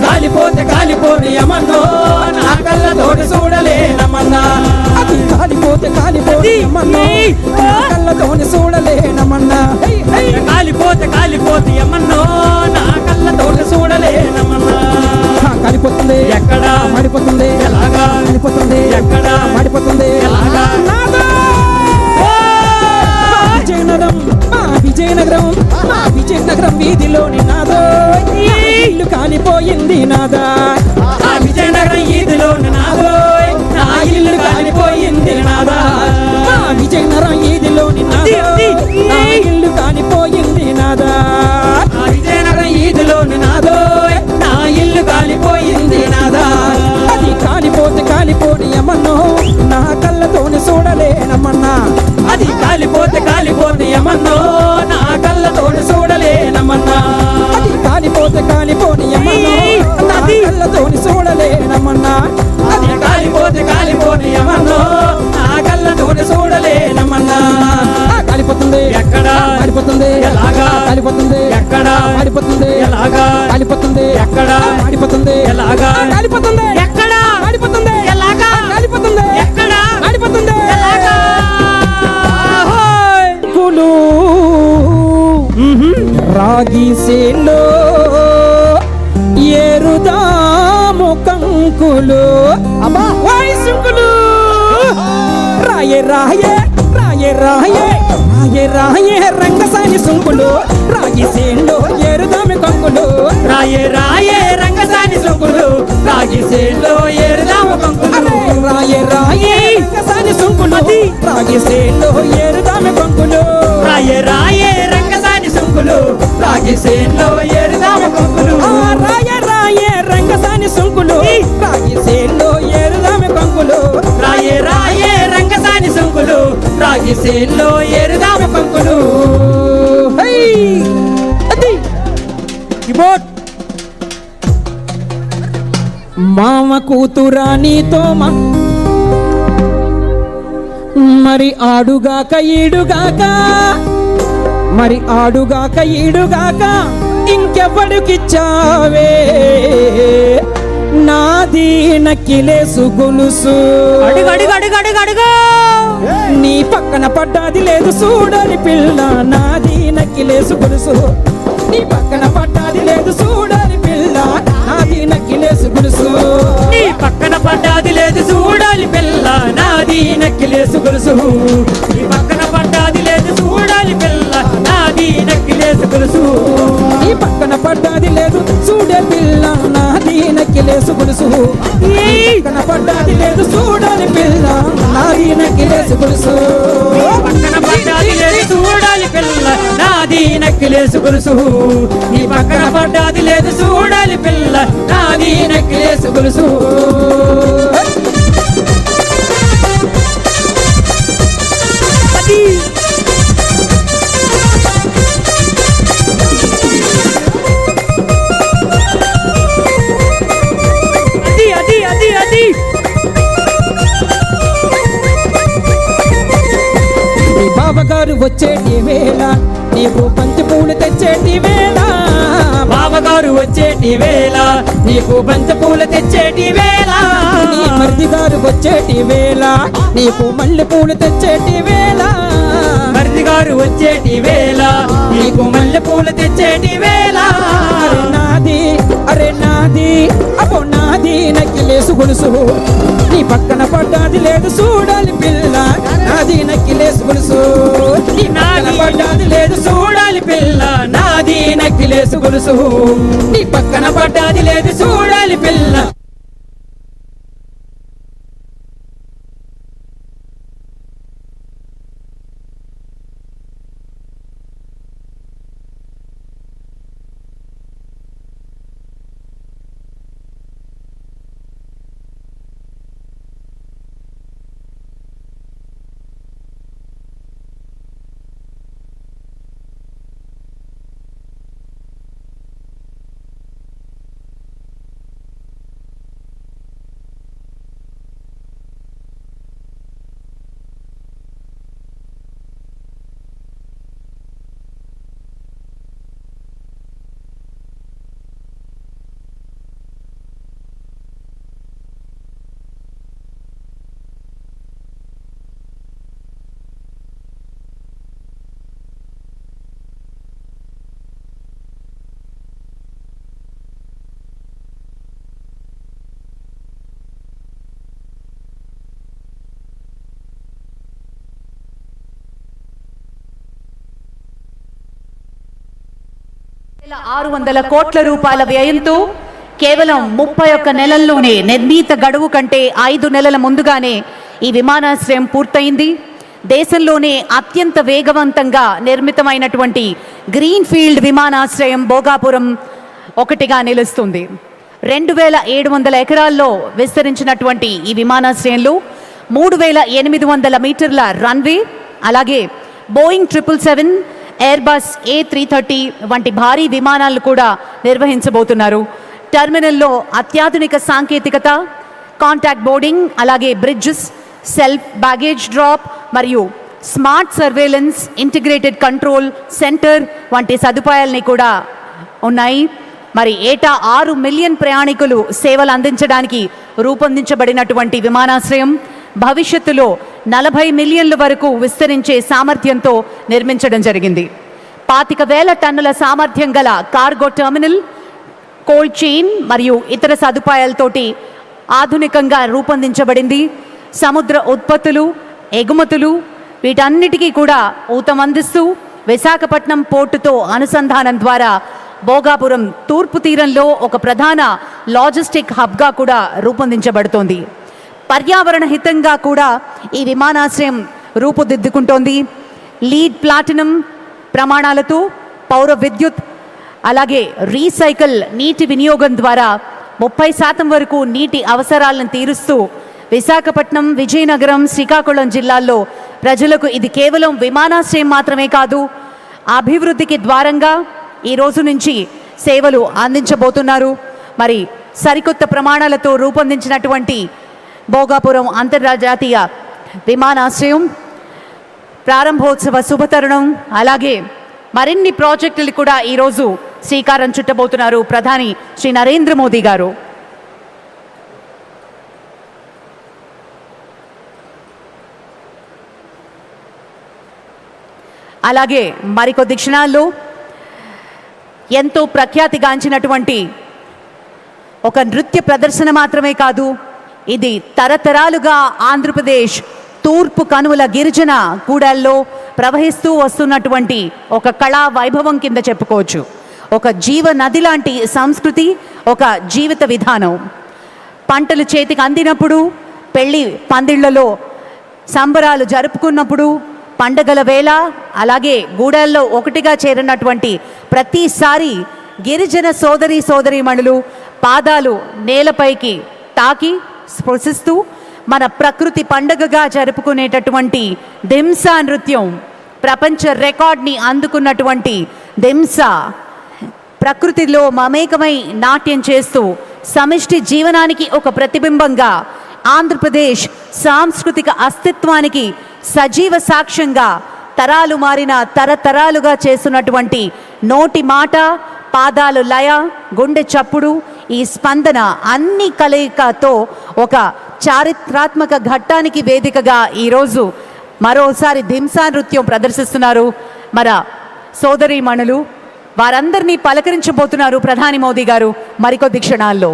కాలిపోతే కాలిపోని యమన్నో నా కళ్ళతోటి చూడలేనమన్నా అది కాలిపోతే కాలిపోని యమన్నో నా కళ్ళతోని చూడలేనమన్నా కాలిపోతే కాలిపోతే యమన్నో నా కళ్ళతోటి చూడలేనమన్నా కాలిపోతుంది ఎక్కడ మాడిపోతుంది ఎలాగా కాలిపోతుంది ఎక్కడ మాడిపోతుంది ఎలాగా విజయనగరం మా విజయనగరం వీధిలోని నాదో ఇల్లు కాలిపోయింది నాదా విజయనగరం ఈదిలోని నాదో నా ఇల్లు కాలిపోయింది నాదా మా విజయనగరం ఈదిలోని నాదో నా ఇల్లు కాలిపోయింది నాదా విజయనగరం ఈదిలోని నాదో నా ఇల్లు కాలిపోయింది నాదా అది కాలిపోతే కాలిపోని యమన్నో నా కళ్ళతోని చూడలేనమన్నా అది కాలిపోతే కాలిపోతే యమన్నో నా కళ్ళతోని చూడలేనమన్నా అది కాలిపోతే కాలిపోని యమన్నో నా కళ్ళతోని చూడలేనమన్నా అది కాలిపోతే కాలిపోతే యమన్నో నా కళ్ళతోని చూడలేనమన్నా కాలిపోతుంది ఎక్కడ మాడిపోతుంది ఎలాగా కాలిపోతుంది ఎక్కడ మాడిపోతుంది ఎలాగా కాలిపోతుంది ఎక్కడ మాడిపోతుంది ఎలాగా కాలిపోతుంది ఎక్కడ మాడిపోతుంది ఎలాగా కాలిపోతుంది ఎక్కడ మాడిపోతుంది ఎలాగా కులు రాగి సేలో ఏరుదాము కంకులు అమ్మా వయసుకులు రాయే రాయే రాయే రాయే రాయే రాయే రంగసాని సుంకులు రాగి సేలో ఏరుదాము కంకులు రాయే రాయే రంగసాని సొంకులు రాగి సేల్లో ఏరుదాము కంకులు రాయే రాయే రంగసాని సుంకులు రాగి సేలో ఏరుదాము కంకులు రాయే రాయే రంగసాని సొంకులు రాగి సేల్లో ఏరుదాము కంకులు రాయే రాయే రంగసాని సుంకులు రాగి సేలో ఏరుదాము కంకులు రాయే రాయే రంగసాని సొంకులు రాగి సేల్లో ఏరుదాము కంకులు మామ కూతురానితో మరి ఆడుగాక ఈడుగాక మరి ఆడుగాక ఈడుగాక ఇంకెవ్వడికిచ్చావే నాది నక్కిలేసు గొలుసు అడుగు అడుగు అడుగు అడుగు అడుగు నీ పక్కన పడ్డాది లేదు చూడని పిల్ల నాది నక్కిలేసు గొలుసు నీ పక్కన పడ్డాది లేదు చూడని పిల్ల నాది నక్కిలేసు గొలుసు నీ పక్కన పడ్డాది లేదు చూడాలి పిల్ల నాది నక్కిలేసు గొలుసు నీ పక్కన పడ్డాది లేదు చూడాలి పిల్ల నాది నక్కిలేసు గొలుసు నీ పక్కన పడ్డాది లేదు చూడే పిల్ల నాది నక్కిలేసు గొలుసు నీ పక్కన పడ్డాది లేదు చూడని పిల్ల నాది నక్కిలేసు గొలుసు పక్కన పడ్డాది లేదు చూడాలి పిల్ల నాది నక్కిలేసు గొలుసు నీ పక్కన పడ్డాది లేదు చూడాలి పిల్ల నాది నక్కిలేసు గొలుసు అది అది అది అది నీ బావగారు వచ్చేటి వేళ నీకు బంతి పూలు తెచ్చేటి వేళ బావగారు వచ్చేటి వేళ నీకు బంతి పూలు తెచ్చేటి వేళ నీ మరిది గారు వచ్చేటి వేళ నీకు మల్లె పూలు తెచ్చేటి వేళ మరిది గారు వచ్చేటి వేళ నీకు మల్లె పూలు తెచ్చేటి వేళ అరే నాది అపో నాది నక్కిలేసు గొలుసు నీ పక్కన పడ్డాది లేదు చూడాలి పిల్ల నాది నక్కిలేసు గొలుసు నీ పక్కన పడ్డాది లేదు చూడాలి పిల్ల నాది నక్కిలేసు గొలుసు నీ పక్కన పడ్డాది లేదు చూడాలి పిల్ల 600 కోట్ల రూపాయల వ్యయంతో కేవలం 31 నెలల్లోనే నిర్ణీత గడువు కంటే 5 నెలల ముందుగానే ఈ విమానాశ్రయం పూర్తయింది. దేశంలోనే అత్యంత వేగవంతంగా నిర్మితమైనటువంటి గ్రీన్ఫీల్డ్ విమానాశ్రయం భోగాపురం ఒకటిగా నిలుస్తుంది. 2700 ఎకరాల్లో విస్తరించినటువంటి ఈ విమానాశ్రయంలో 3800 మీటర్ల రన్వే, అలాగే బోయింగ్ 777, ఎయిర్బస్ A330 వంటి భారీ విమానాలు కూడా నిర్వహించబోతున్నారు. టెర్మినల్లో అత్యాధునిక సాంకేతికత, కాంటాక్ట్ బోర్డింగ్, అలాగే బ్రిడ్జెస్, సెల్ఫ్ బ్యాగేజ్ డ్రాప్ మరియు smart surveillance, integrated control centre వంటి సదుపాయాలని కూడా ఉన్నాయి. మరి ఏటా 6 మిలియన్ ప్రయాణికులు సేవలు అందించడానికి రూపొందించబడినటువంటి విమానాశ్రయం భవిష్యత్తులో 40 మిలియన్ల వరకు విస్తరించే సామర్థ్యంతో నిర్మించడం జరిగింది. 25,000 టన్నుల సామర్థ్యం గల కార్గో టెర్మినల్, కోల్డ్ చైన్ మరియు ఇతర సదుపాయాలతోటి ఆధునికంగా రూపొందించబడింది. సముద్ర ఉత్పత్తులు, ఎగుమతులు వీటన్నిటికీ కూడా ఊతమందిస్తూ విశాఖపట్నం పోర్టుతో అనుసంధానం ద్వారా భోగాపురం తూర్పు తీరంలో ఒక ప్రధాన లాజిస్టిక్ హబ్గా కూడా రూపొందించబడుతోంది. పర్యావరణ హితంగా కూడా ఈ విమానాశ్రయం రూపుదిద్దుకుంటోంది. లీడ్ ప్లాటినం ప్రమాణాలతో పౌర విద్యుత్, అలాగే రీసైకిల్ నీటి వినియోగం ద్వారా 30% వరకు నీటి అవసరాలను తీరుస్తూ విశాఖపట్నం, విజయనగరం, శ్రీకాకుళం జిల్లాల్లో ప్రజలకు ఇది కేవలం విమానాశ్రయం మాత్రమే కాదు, అభివృద్ధికి ద్వారంగా ఈ రోజు నుంచి సేవలు అందించబోతున్నారు. మరి సరికొత్త ప్రమాణాలతో రూపొందించినటువంటి భోగాపురం అంతర్జాతీయ విమానాశ్రయం ప్రారంభోత్సవ శుభతరుణం. అలాగే మరిన్ని ప్రాజెక్టులు కూడా ఈరోజు శ్రీకారం చుట్టబోతున్నారు ప్రధాని శ్రీ నరేంద్ర మోదీ గారు. అలాగే మరికొద్ది క్షణాల్లో ఎంతో ప్రఖ్యాతిగాంచినటువంటి ఒక నృత్య ప్రదర్శన మాత్రమే కాదు, ఇది తరతరాలుగా ఆంధ్రప్రదేశ్ తూర్పు కనుమల గిరిజన కూడల్లో ప్రవహిస్తూ వస్తున్నటువంటి ఒక కళా వైభవం కింద చెప్పుకోవచ్చు. ఒక జీవ నది లాంటి సంస్కృతి, ఒక జీవిత విధానం. పంటలు చేతికి అందినప్పుడు, పెళ్లి పందిళ్లలో సంబరాలు జరుపుకున్నప్పుడు, పండగల వేళ, అలాగే గూడల్లో ఒకటిగా చేరినటువంటి ప్రతిసారి గిరిజన సోదరీమణులు పాదాలు నేలపైకి తాకి స్పృశిస్తూ మన ప్రకృతి పండగగా జరుపుకునేటటువంటి దింసా నృత్యం, ప్రపంచ రికార్డ్ని అందుకున్నటువంటి దింసా, ప్రకృతిలో మమేకమై నాట్యం చేస్తూ సమిష్టి జీవనానికి ఒక ప్రతిబింబంగా, ఆంధ్రప్రదేశ్ సాంస్కృతిక అస్తిత్వానికి సజీవ సాక్ష్యంగా, తరాలు మారిన తరతరాలుగా చేస్తున్నటువంటి నోటి మాట, పాదాలు లయ, గుండె చప్పుడు, ఈ స్పందన అన్ని కలయికతో ఒక చారిత్రాత్మక ఘట్టానికి వేదికగా ఈరోజు మరోసారి దింసా నృత్యం ప్రదర్శిస్తున్నారు మన సోదరీమణులు. వారందరినీ పలకరించబోతున్నారు ప్రధాని మోదీ గారు మరికొద్ది క్షణాల్లో.